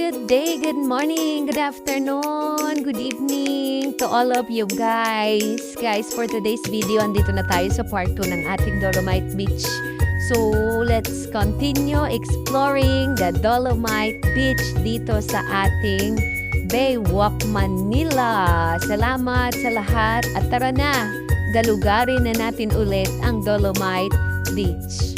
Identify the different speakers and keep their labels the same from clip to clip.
Speaker 1: good day, good morning, good afternoon, good evening to all of you guys. Guys, for today's video, andito na tayo sa part 2 ng ating Dolomite Beach. So, let's continue exploring the Dolomite Beach dito sa ating Baywalk, Manila. Salamat sa lahat at tara na, galugarin na natin ulit ang Dolomite Beach.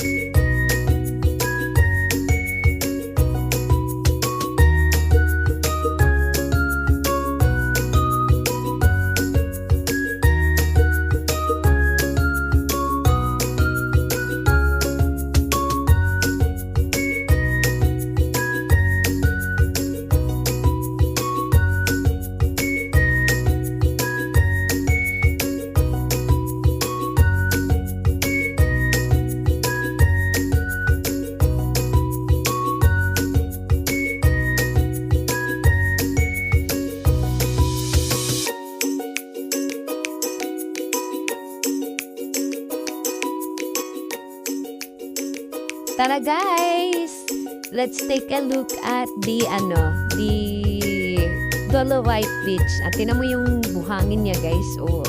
Speaker 1: Tara guys, let's take a look at the Dolomite Beach. At tinan mo yung buhangin niya guys. Oh.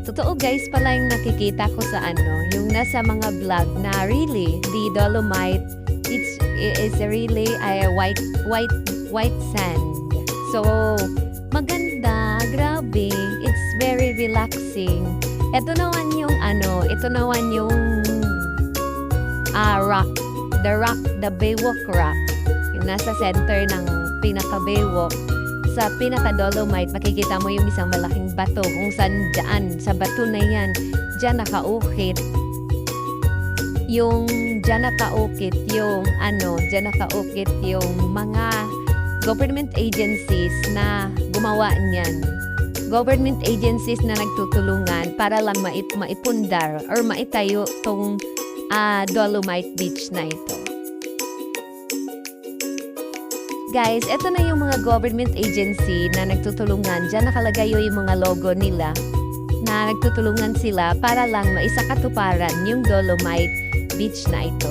Speaker 1: Totoo guys pala yung nakikita ko sa yung nasa mga vlog na really the Dolomite is really a white sand. So maganda, grabe. It's very relaxing. Ito naman yung rock, the Baywalk Rock. Yung nasa center ng pinaka-Baywalk. Sa pinaka-Dolomite, makikita mo yung isang malaking bato. Kung saan dyan, sa bato na yan, dyan nakaukit yung mga government agencies na gumawa niyan. Government agencies na nagtutulungan para lang maipundar or maitayo tong Dolomite Beach na ito. Guys, ito na yung mga government agency na nagtutulungan. Diyan nakalagay yung mga logo nila na nagtutulungan sila para lang maisakatuparan yung Dolomite Beach na ito.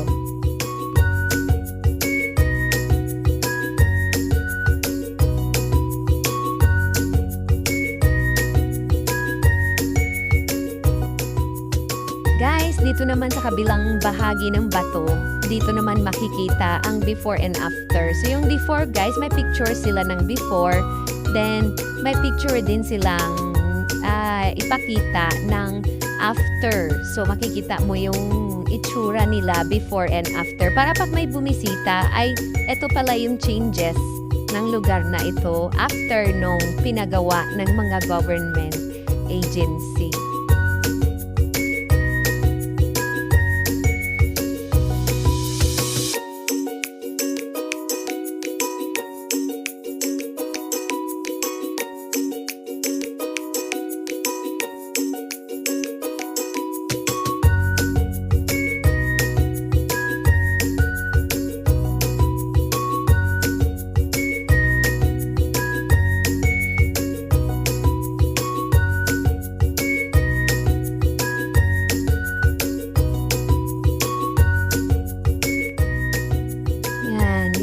Speaker 1: Guys, dito naman sa kabilang bahagi ng bato, dito naman makikita ang before and after. So yung before guys, may picture sila ng before, then may picture din silang ipakita ng after. So makikita mo yung itsura nila before and after. Para pag may bumisita, ay ito pala yung changes ng lugar na ito after nung pinagawa ng mga government agency.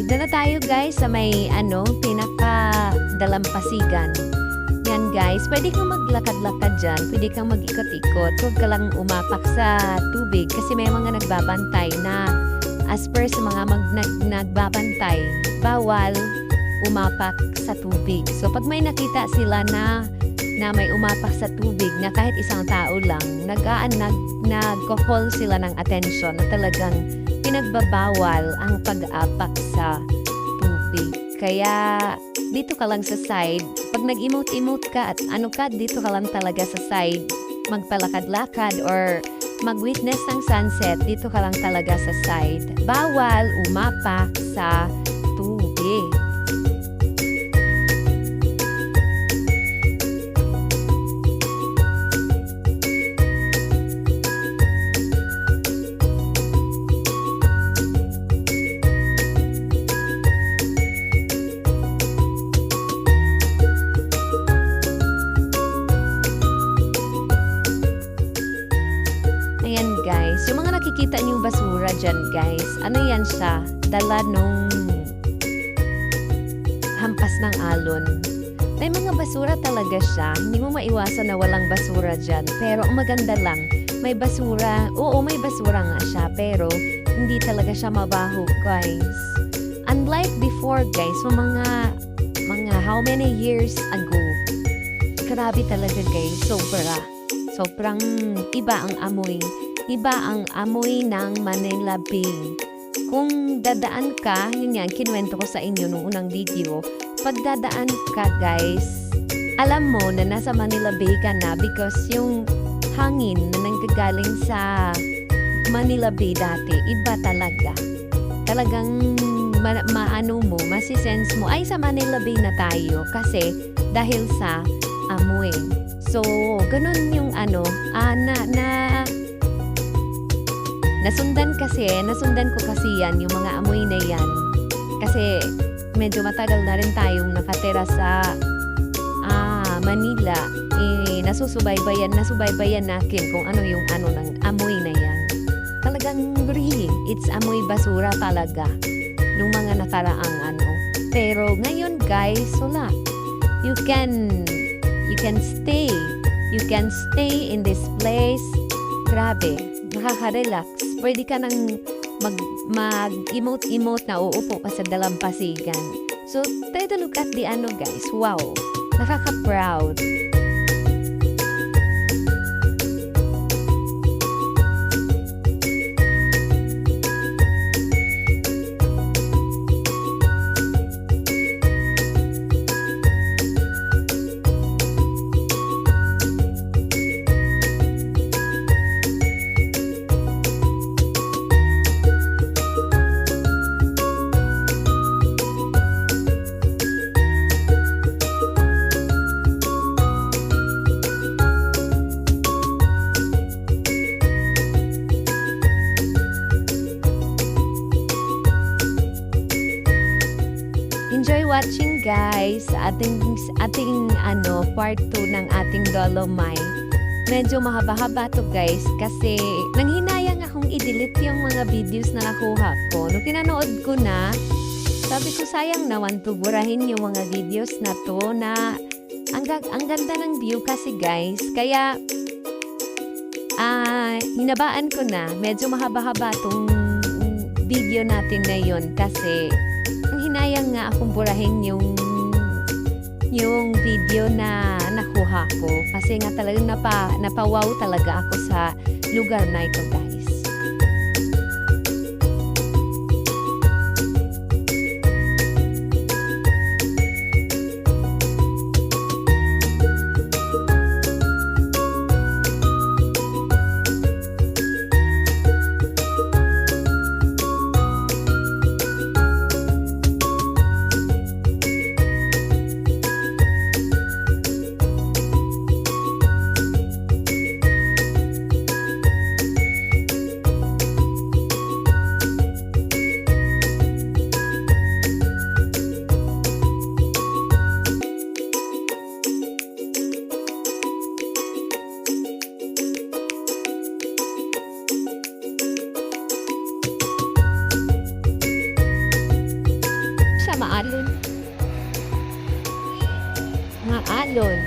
Speaker 1: Dito na tayo guys sa may pinaka-dalampasigan. Yan guys, pwede kang maglakad-lakad dyan, pwede kang mag-ikot-ikot. Huwag ka lang umapak sa tubig kasi may mga nagbabantay na as per sa mga nagbabantay, bawal umapak sa tubig. So pag may nakita sila na may umapak sa tubig na kahit isang tao lang, nag-call sila ng attention na talagang pinagbabawal ang pag-apak sa tubig. Kaya dito ka lang sa side. Pag nag-emote-emote ka at dito ka lang talaga sa side. Magpalakad-lakad or mag-witness ng sunset, dito ka lang talaga sa side. Bawal umapak sa tubig. Ayan guys, yung mga nakikita niyong basura dyan guys, ano yan siya? Dala nung lakas ng alon. May mga basura talaga siya. Hindi mo maiwasan na walang basura dyan. Pero ang maganda lang, may basura. Oo, may basura nga siya. Pero hindi talaga siya mabaho, guys. Unlike before, guys, mga how many years ago, grabe talaga, guys. Sobrang iba ang amoy. Iba ang amoy ng Manila Bay. Kung dadaan ka, yun yan, kinuwento ko sa inyo nung unang video. Pag dadaan ka, guys, alam mo na nasa Manila Bay ka na because yung hangin na nanggagaling sa Manila Bay dati, iba talaga. Talagang maano mo, masisense mo, ay sa Manila Bay na tayo kasi dahil sa amoy. So, ganun yung nasundan ko kasi yan, yung mga amoy na yan. Kasi medyo matagal na rin tayong nakatira sa Manila. Nasubaybayan natin kung ano yung ng amoy na yan. Talagang really, it's amoy basura talaga nung mga nakaraang Pero ngayon, guys, wala. You can stay in this place. Grabe, makaka-relax. Pwede ka nang mag-emote na uupo ka sa dalampasigan. So, try to look at the guys. Wow, nakaka-proud. Enjoy watching, guys, sa ating part 2 ng ating Dolomite. Medyo mahaba-haba to, guys, kasi nanghinayang akong i-delete yung mga videos na nakuha ko. Nung pinanood ko na, sabi ko sayang naman to, burahin yung mga videos na to na ang ganda ng view kasi, guys. Kaya hinabaan ko na. Medyo mahaba-haba tong video natin ngayon kasi hinayang nga akong burahin yung video na nakuha ko kasi nga talagang napawaw talaga ako sa lugar na ito, guys. Mga alon.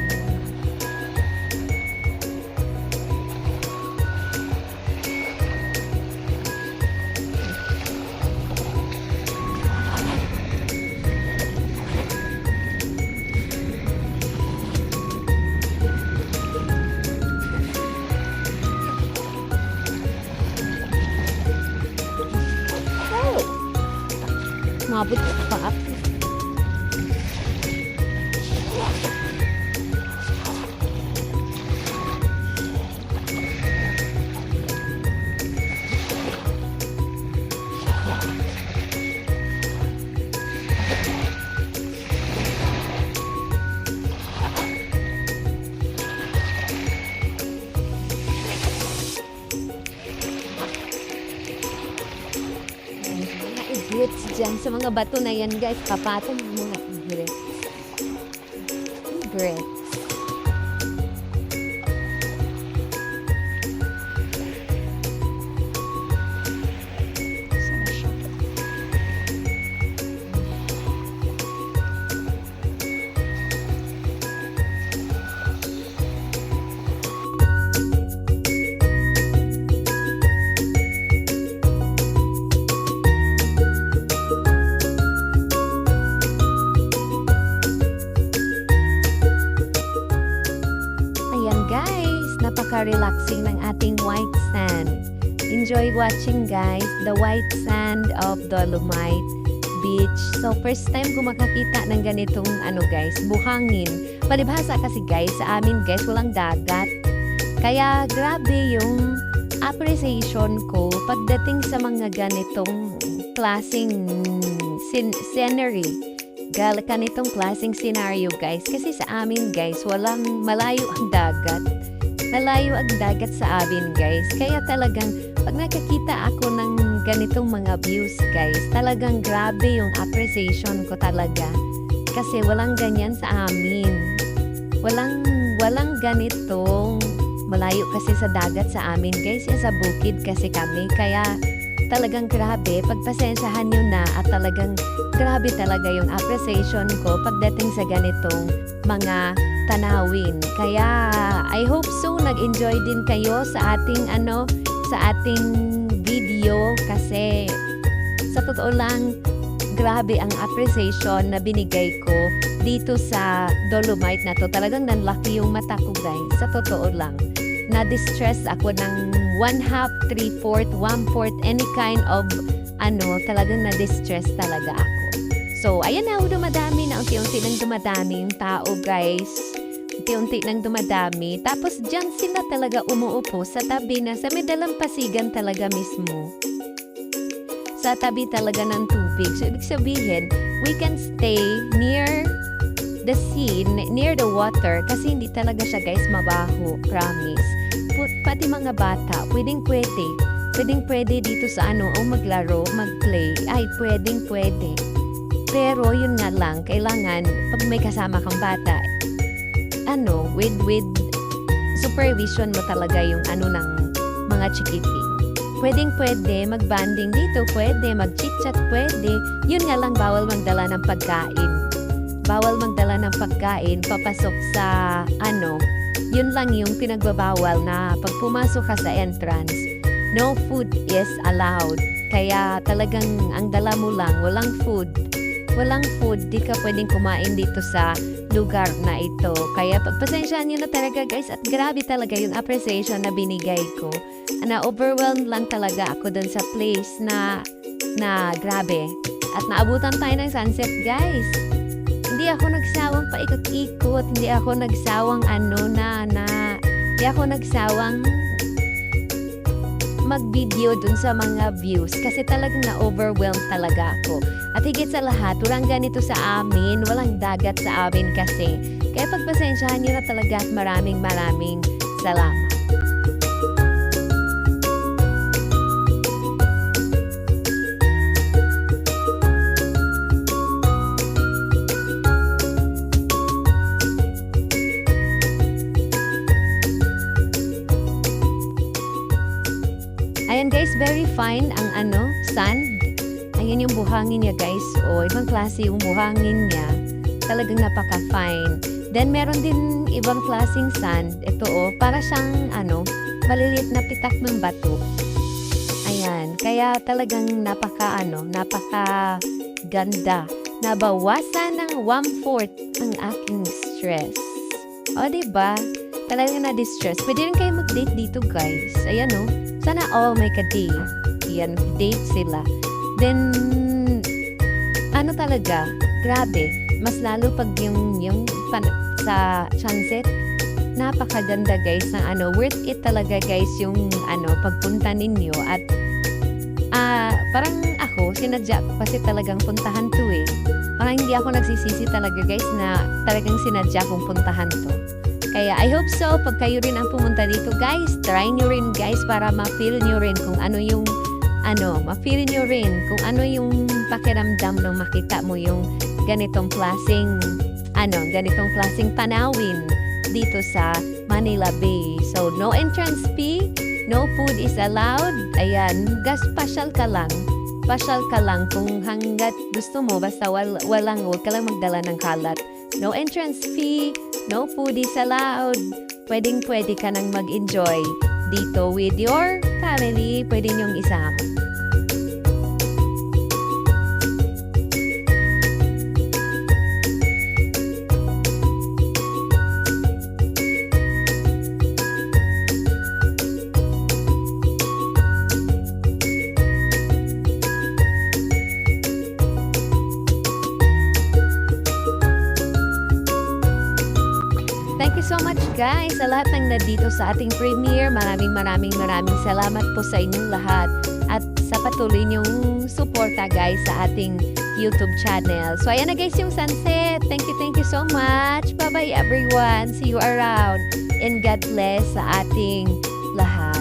Speaker 1: Mabot pa ako. Grits dyan sa mga bato na yan, guys. Kapatan yung mga grits. Grits. Napaka-relaxing ng ating white sand. Enjoy watching guys, the white sand of Dolomite Beach. So first time ko makakita ng ganitong guys, buhangin. Palibhasa kasi guys, sa amin guys, walang dagat. Kaya grabe yung appreciation ko pagdating sa mga ganitong klaseng scenery. Ganitong klaseng scenario guys. Kasi sa amin guys, walang malayo ang dagat. Malayo ang dagat sa amin guys. Kaya talagang pag nakakita ako ng ganitong mga views guys, talagang grabe yung appreciation ko talaga. Kasi walang ganyan sa amin. Walang ganitong malayo kasi sa dagat sa amin guys. Yung sa bukid kasi kami. Kaya talagang grabe, pagpasensyahan nyo na at talagang grabe talaga yung appreciation ko pagdating sa ganitong mga tanawin. Kaya I hope so nag-enjoy din kayo sa ating sa ating video kasi sa totoo lang grabe ang appreciation na binigay ko dito sa Dolomite na to. Talagang nanlaki yung mata ko guys, sa totoo lang. Na-distress ako ng 1/2, 3/4, 1/4, any kind of talagang na-distress talaga ako. So, ayan na, dumadami na, unti-unti nang dumadami yung tao guys. Unti-unti nang dumadami. Tapos dyan sila talaga umuupo sa tabi na sa may dalampasigan talaga mismo. Sa tabi talaga ng tubig. So, ibig sabihin, we can stay near the sea, near the water kasi hindi talaga siya guys mabaho, promise. Pati mga bata, pwede dito sa o maglaro, magplay, ay pwede. Pero yun nga lang, kailangan pag may kasama kang bata, with supervision mo talaga yung ng mga chikiting. Pwede magbanding dito, pwede mag-chit-chat, pwede. Yun nga lang, bawal magdala ng pagkain. Papasok sa yun lang yung pinagbabawal na pag pumasok ka sa entrance, no food is allowed. Kaya talagang ang dala mo lang, walang food, di ka pwedeng kumain dito sa lugar na ito. Kaya pagpasensyahan nyo na talaga guys at grabe talaga yung appreciation na binigay ko. Na-overwhelmed lang talaga ako dun sa place na grabe. At naabutan tayo ng sunset guys. Hindi ako nagsawang paikot-ikot, hindi ako nagsawang mag-video dun sa mga views kasi talagang na-overwhelmed talaga ako. At higit sa lahat, walang ganito sa amin, walang dagat sa amin kasi. Kaya pagpasensyahan nyo na talaga at maraming salamat. Ayan guys, very fine ang sand. Ayan yung buhangin niya guys. Ibang klase yung buhangin niya. Talagang napaka-fine. Then meron din ibang klaseng sand. Ito para siyang maliliit na pitak ng bato. Ayan, kaya talagang napaka ganda. Nabawasan ng 1/4 ang aking stress. Diba? Talagang na-distress. Pwede rin kayo mag-date dito guys. Ayan sana all may ka-date. Yan, date sila. Then, talaga, grabe. Mas lalo pag yung sa sunset, napakaganda guys na worth it talaga guys yung pagpunta ninyo. At parang ako, sinadya ko kasi talagang puntahan to Parang hindi ako nagsisisi talaga guys na talagang sinadya kong puntahan to. Kaya I hope so, pag kayo rin ang pumunta dito guys, try nyo rin guys para ma-feel nyo rin kung ma-feel nyo rin kung yung pakiramdam nung makita mo yung ganitong klaseng tanawin dito sa Manila Bay. So, no entrance fee, no food is allowed. Ayan, pasyal ka lang kung hanggat gusto mo, basta huwag ka lang magdala ng kalat. No entrance fee, no food is allowed. Pwede ka nang mag-enjoy dito with your family. Pwede nyong isama. guys sa lahat ng nandito sa ating premiere. Maraming salamat po sa inyong lahat at sa patuloy niyong suporta guys sa ating YouTube channel. So ayan na guys yung sunset. Thank you so much. Bye bye everyone. See you around. And God bless sa ating lahat.